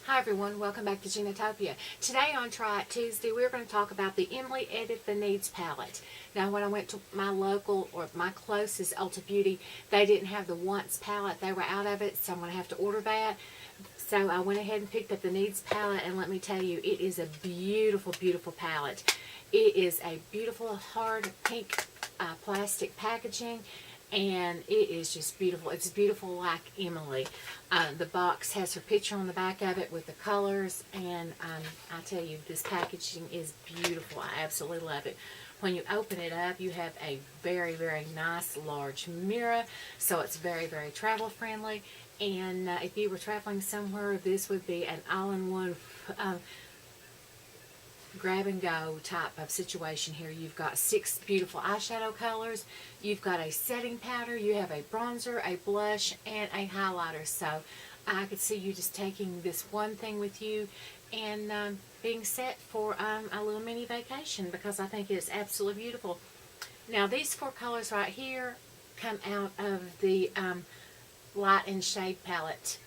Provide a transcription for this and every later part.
Hi everyone, welcome back to Genatopia. Today on Try It Tuesday, we're going to talk about the Emily Edit the Needs palette. Now when I went to my local, or my closest Ulta Beauty, they didn't have the Once palette. They were out of it, so I'm going to have to order that. So I went ahead and picked up the Needs palette, and let me tell you, it is a beautiful, beautiful palette. It is a beautiful hard pink plastic packaging, and it is just beautiful. It's beautiful like Emily. The box has her picture on the back of it with the colors, and I tell you, this packaging is beautiful. I absolutely love it. When you open it up, you have a very, very nice large mirror, so it's very, very travel friendly. And if you were traveling somewhere, this would be an all-in-one grab and go type of situation here. You've got 6 beautiful eyeshadow colors, you've got a setting powder, you have a bronzer, a blush, and a highlighter. So I could see you just taking this one thing with you and being set for a little mini vacation, because I think it's absolutely beautiful. Now these 4 colors right here come out of the Light and Shade palette,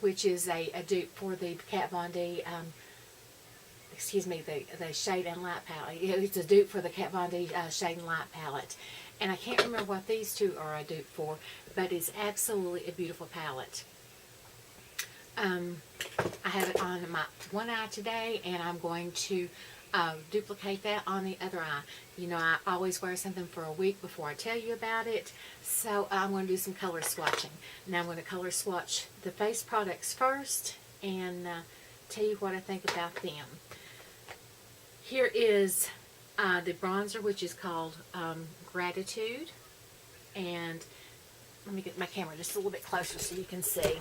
which is a dupe for the Kat Von D the Shade and Light palette. It's a dupe for the Kat Von D Shade and Light palette. And I can't remember what these 2 are a dupe for, but it's absolutely a beautiful palette. I have it on my one eye today, and I'm going to duplicate that on the other eye. You know, I always wear something for a week before I tell you about it, so I'm going to do some color swatching. Now I'm going to color swatch the face products first and tell you what I think about them. Here is the bronzer, which is called Gratitude, and let me get my camera just a little bit closer so you can see.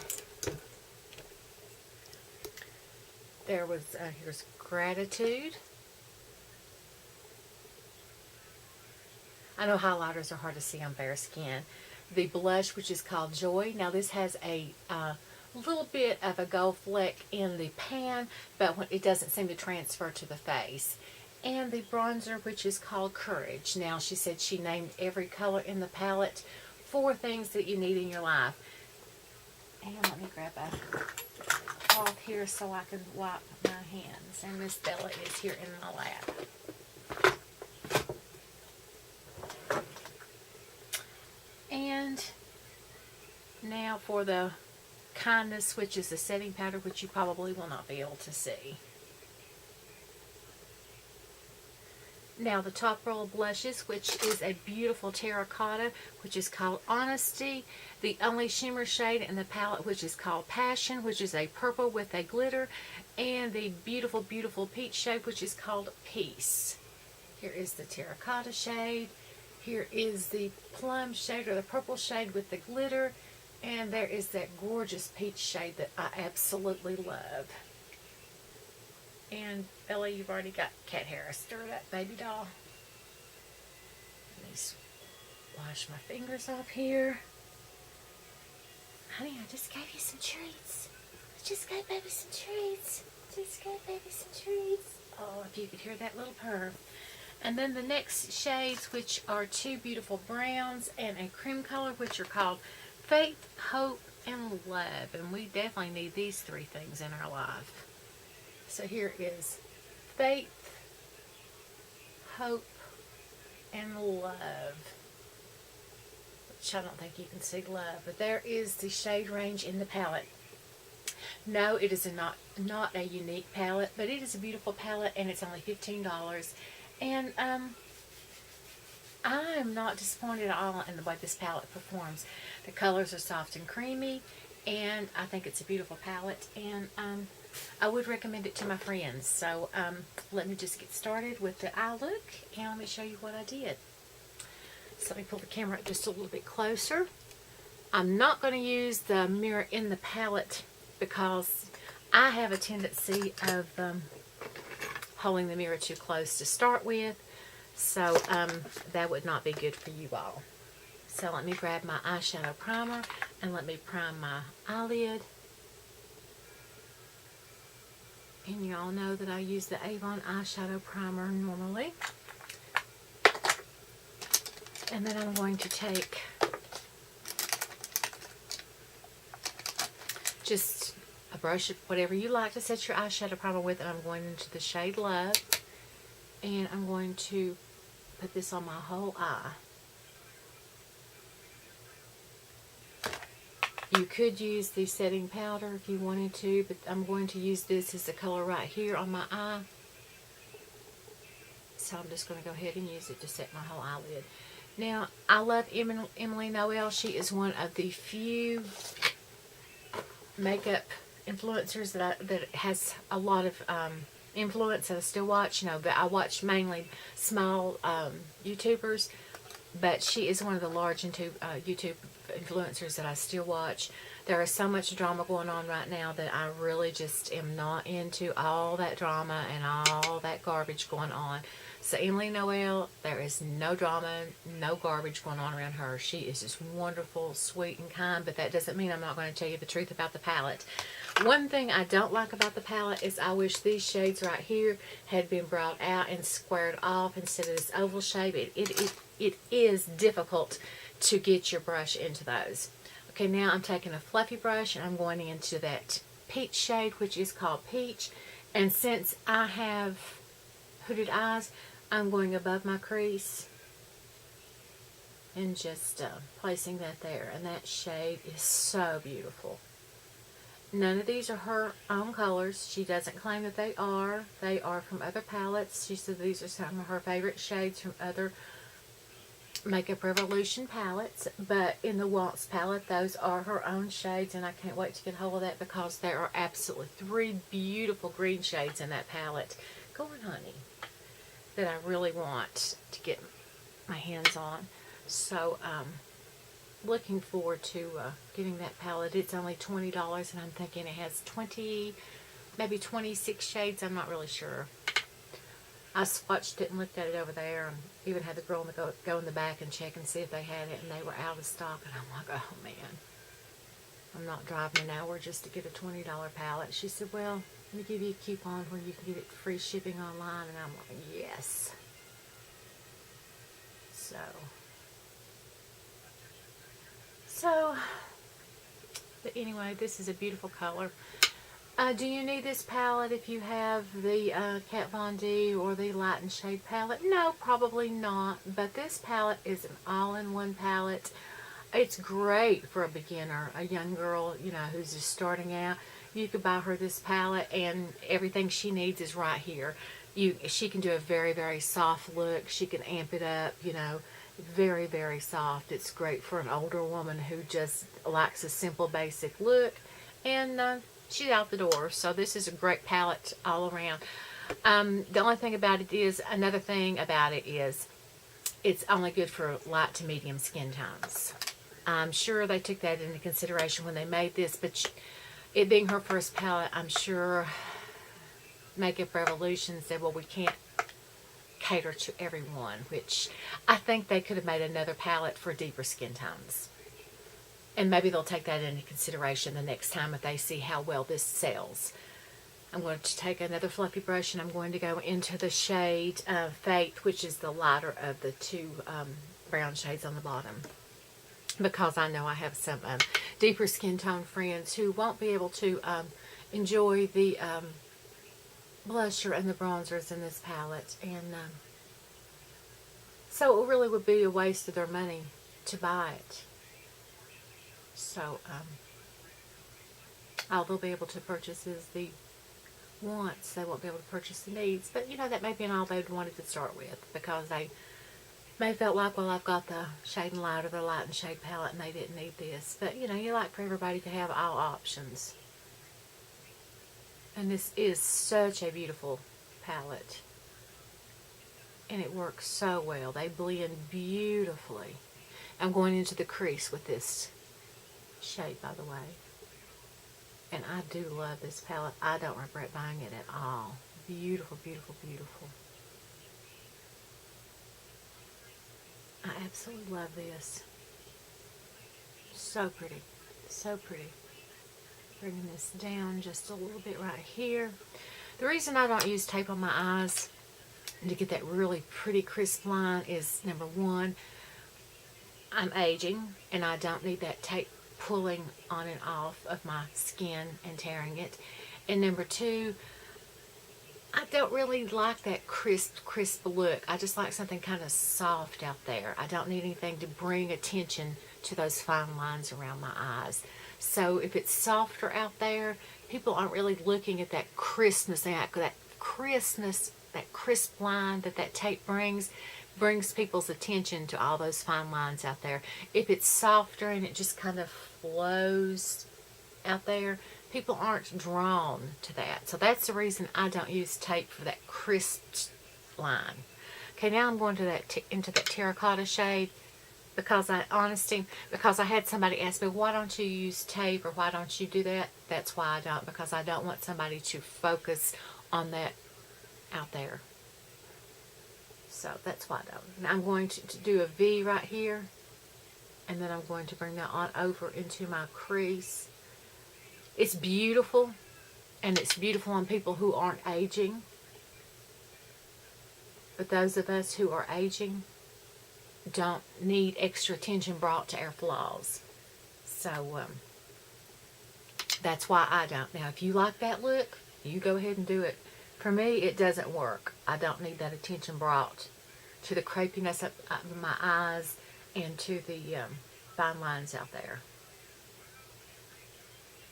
Here's Gratitude. I know highlighters are hard to see on bare skin. The blush, which is called Joy. Now this has a little bit of a gold fleck in the pan, but it doesn't seem to transfer to the face. And the bronzer, which is called Courage. Now she said she named every color in the palette for things that you need in your life. And let me grab a cloth here so I can wipe my hands. And Miss Bella is here in my lap. And now for the Kindness, which is the setting powder, which you probably will not be able to see. Now the top roll of blushes, which is a beautiful terracotta, which is called Honesty. The only shimmer shade in the palette, which is called Passion, which is a purple with a glitter. And the beautiful, beautiful peach shade, which is called Peace. Here is the terracotta shade. Here is the plum shade, or the purple shade with the glitter. And there is that gorgeous peach shade that I absolutely love. And Bella, you've already got cat hair. Stir it up, baby doll. Let me wash my fingers off here. Honey, I just gave you some treats. I just gave baby some treats. Just gave baby some treats. Oh, if you could hear that little purr. And then the next shades, which are 2 beautiful browns and a cream color, which are called Faith, Hope, and Love. And we definitely need these 3 things in our life. So here is Faith, Hope, and Love. Which I don't think you can see love. But there is the shade range in the palette. No, it is not a unique palette, but it is a beautiful palette, and it's only $15. And I am not disappointed at all in the way this palette performs. The colors are soft and creamy, and I think it's a beautiful palette, and I would recommend it to my friends. So let me just get started with the eye look, and let me show you what I did. So let me pull the camera up just a little bit closer. I'm not going to use the mirror in the palette because I have a tendency of holding the mirror too close to start with. So that would not be good for you all. So let me grab my eyeshadow primer and let me prime my eyelid. And you all know that I use the Avon eyeshadow primer normally. And then I'm going to take just a brush, whatever you like to set your eyeshadow primer with, and I'm going into the shade Love, and I'm going to put this on my whole eye. You could use the setting powder if you wanted to, but I'm going to use this as the color right here on my eye. So I'm just going to go ahead and use it to set my whole eyelid. Now, I love Emily Noel. She is one of the few makeup influencers that has a lot of influence that I still watch. You know, but I watch mainly small YouTubers, but she is one of the large YouTube influencers that I still watch. There is so much drama going on right now that I really just am not into all that drama and all that garbage going on. So Emily Noel, there is no drama, no garbage going on around her. She is just wonderful, sweet, and kind, but that doesn't mean I'm not going to tell you the truth about the palette. One thing I don't like about the palette is I wish these shades right here had been brought out and squared off instead of this oval shape. It is difficult to get your brush into those. Okay, now I'm taking a fluffy brush and I'm going into that peach shade, which is called Peach. And since I have hooded eyes, I'm going above my crease and just placing that there. And that shade is so beautiful. None of these are her own colors. She doesn't claim that they are. They are from other palettes. She said these are some of her favorite shades from other Makeup Revolution palettes. But in the Waltz palette, those are her own shades. And I can't wait to get hold of that because there are absolutely 3 beautiful green shades in that palette. Go on, honey. That I really want to get my hands on. So, looking forward to getting that palette. It's only $20 and I'm thinking it has 20, maybe 26 shades. I'm not really sure. I swatched it and looked at it over there and even had the girl go in the back and check and see if they had it, and they were out of stock, and I'm like, oh man, I'm not driving an hour just to get a $20 palette. She said, well, let me give you a coupon where you can get it free shipping online, and I'm like, yes. So, but anyway, this is a beautiful color. Do you need this palette if you have the Kat Von D or the Light and Shade palette? No, probably not. But this palette is an all-in-one palette. It's great for a beginner, a young girl, you know, who's just starting out. You could buy her this palette and everything she needs is right here. She can do a very, very soft look. She can amp it up, you know, very, very soft. It's great for an older woman who just likes a simple, basic look. And she's out the door. So this is a great palette all around. The only thing about it is, another thing about it is, it's only good for light to medium skin tones. I'm sure they took that into consideration when they made this, but it being her first palette, I'm sure Makeup Revolution said, well, we can't cater to everyone, which I think they could have made another palette for deeper skin tones. And maybe they'll take that into consideration the next time if they see how well this sells. I'm going to take another fluffy brush and I'm going to go into the shade Faith, which is the lighter of the 2 brown shades on the bottom. Because I know I have some deeper skin tone friends who won't be able to enjoy the blusher and the bronzers in this palette. And so it really would be a waste of their money to buy it. So, all they'll be able to purchase is the wants. They won't be able to purchase the needs. But, you know, that may be all they wanted to start with. Because they may felt like, well, I've got the Shade and Light or the Light and Shade palette and they didn't need this. But, you know, you like for everybody to have all options. And this is such a beautiful palette. And it works so well. They blend beautifully. I'm going into the crease with this shade, by the way. And I do love this palette. I don't regret buying it at all. Beautiful, beautiful, beautiful. I absolutely love this. So pretty. So pretty. Bringing this down just a little bit right here. The reason I don't use tape on my eyes to get that really pretty crisp line is, number one, I'm aging and I don't need that tape pulling on and off of my skin and tearing it. And number two, I don't really like that crisp look. I just like something kind of soft out there. I don't need anything to bring attention to those fine lines around my eyes. So if it's softer out there, people aren't really looking at that crispness, that crisp line that tape brings people's attention to all those fine lines out there. If it's softer and it just kind of flows out there, people aren't drawn to that. So that's the reason I don't use tape for that crisp line. Okay, now I'm going to into that terracotta shade because I had somebody ask me, why don't you use tape or why don't you do that? That's why I don't, because I don't want somebody to focus on that out there. So that's why I don't. Now I'm going to do a V right here, and then I'm going to bring that on over into my crease. It's beautiful, and it's beautiful on people who aren't aging. But those of us who are aging don't need extra attention brought to our flaws. So that's why I don't. Now, if you like that look, you go ahead and do it. For me, it doesn't work. I don't need that attention brought to the crepiness of my eyes and to the fine lines out there.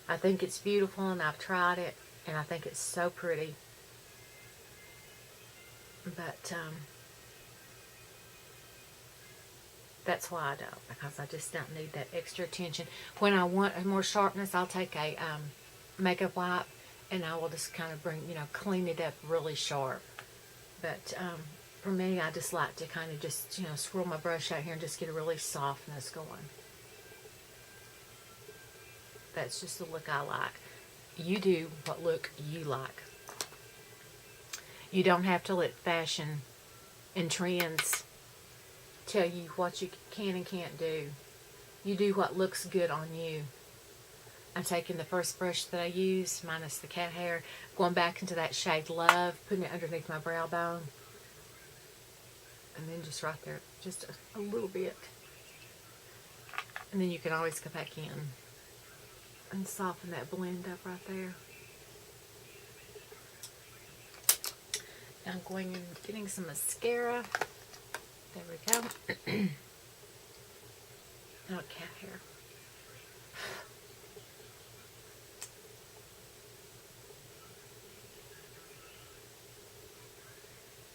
I think it's beautiful, and I've tried it, and I think it's so pretty. But that's why I don't, because I just don't need that extra attention. When I want more sharpness, I'll take a makeup wipe, and I will just kind of clean it up really sharp. But for me, I just like to kind of just, swirl my brush out here and just get a really softness going. That's just the look I like. You do what look you like. You don't have to let fashion and trends tell you what you can and can't do. You do what looks good on you. I'm taking the first brush that I used, minus the cat hair, going back into that shade Love, putting it underneath my brow bone. And then just right there, just a little bit. And then you can always go back in and soften that blend up right there. I'm going and getting some mascara. There we go. Oh, cat hair.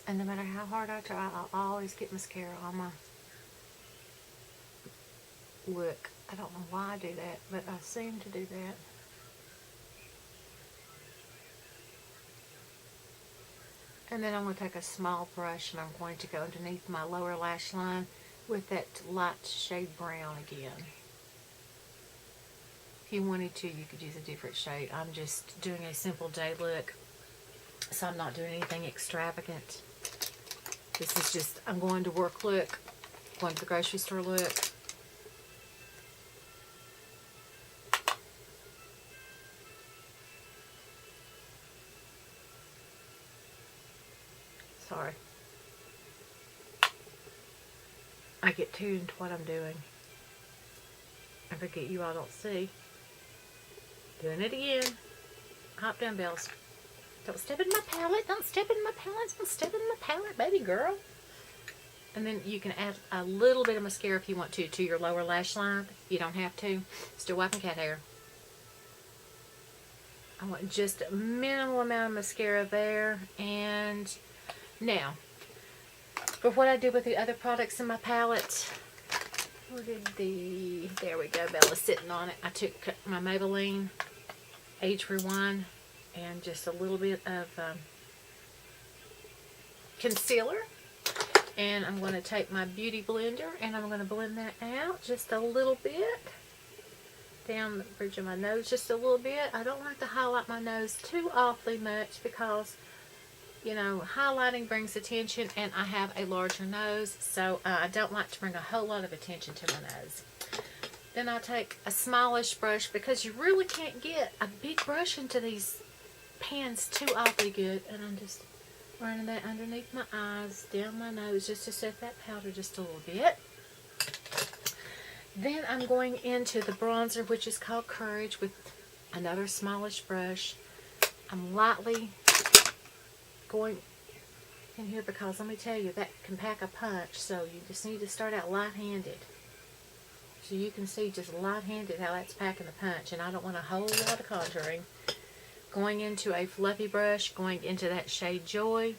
And no matter how hard I try, I'll always get mascara on my look. I don't know why I do that, but I seem to do that. And then I'm going to take a small brush and I'm going to go underneath my lower lash line with that light shade brown again. If you wanted to, you could use a different shade. I'm just doing a simple day look, so I'm not doing anything extravagant. This is just, I'm going to work look, going to the grocery store look. Sorry. I get tuned into what I'm doing. I forget you all don't see. Doing it again. Hop dumbbells. Don't step in my palette. Don't step in my palette. Don't step in my palette, baby girl. And then you can add a little bit of mascara if you want to your lower lash line. You don't have to. Still wiping cat hair. I want just a minimal amount of mascara there. And now, for what I do with the other products in my palette, there we go, Bella's sitting on it. I took my Maybelline Age Rewind and just a little bit of concealer. And I'm going to take my Beauty Blender and I'm going to blend that out just a little bit. Down the bridge of my nose just a little bit. I don't like to highlight my nose too awfully much because, you know, highlighting brings attention and I have a larger nose, so I don't like to bring a whole lot of attention to my nose. Then I take a smallish brush because you really can't get a big brush into these pans too awfully good, and I'm just running that underneath my eyes, down my nose, just to set that powder just a little bit. Then I'm going into the bronzer, which is called Courage, with another smallish brush. I'm lightly going in here because let me tell you, that can pack a punch, so you just need to start out light-handed. So you can see just light-handed how that's packing the punch, and I don't want a whole lot of contouring. Going into a fluffy brush, going into that shade Joy.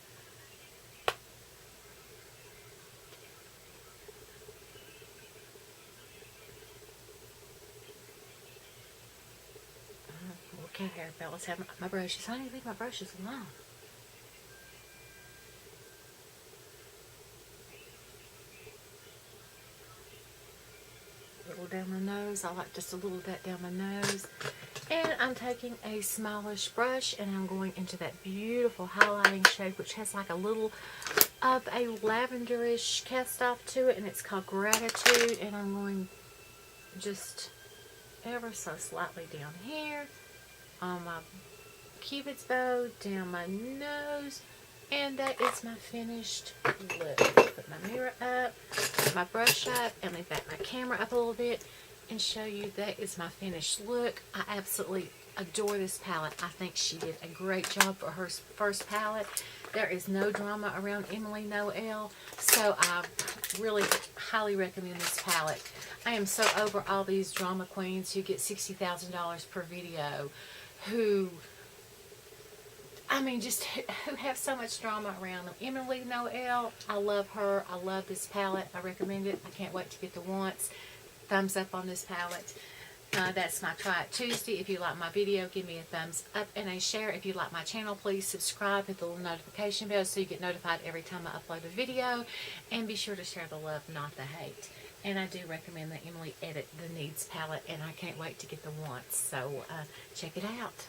Okay, here, fellas, have my brushes. Honey, leave my brushes alone. A little down my nose. I like just a little of that down my nose. And I'm taking a smallish brush and I'm going into that beautiful highlighting shade, which has like a little of a lavenderish cast off to it, and it's called Gratitude. And I'm going just ever so slightly down here on my cupid's bow, down my nose, and that is my finished look. Put my mirror up, put my brush up, and leave back my camera up a little bit and show you that is my finished look. I absolutely adore this palette. I think she did a great job for her first palette. There is no drama around Emily Noel, so I really highly recommend this palette. I am so over all these drama queens who get $60,000 per video, who, I mean, just who have so much drama around them. Emily Noel, I love her. I love this palette. I recommend it. I can't wait to get the once. Thumbs up on this palette. That's my Try It Tuesday. If you like my video, give me a thumbs up and a share. If you like my channel, please subscribe, hit the little notification bell so you get notified every time I upload a video. And be sure to share the love, not the hate. And I do recommend the Emily Edit the Needs palette, and I can't wait to get the once. So check it out.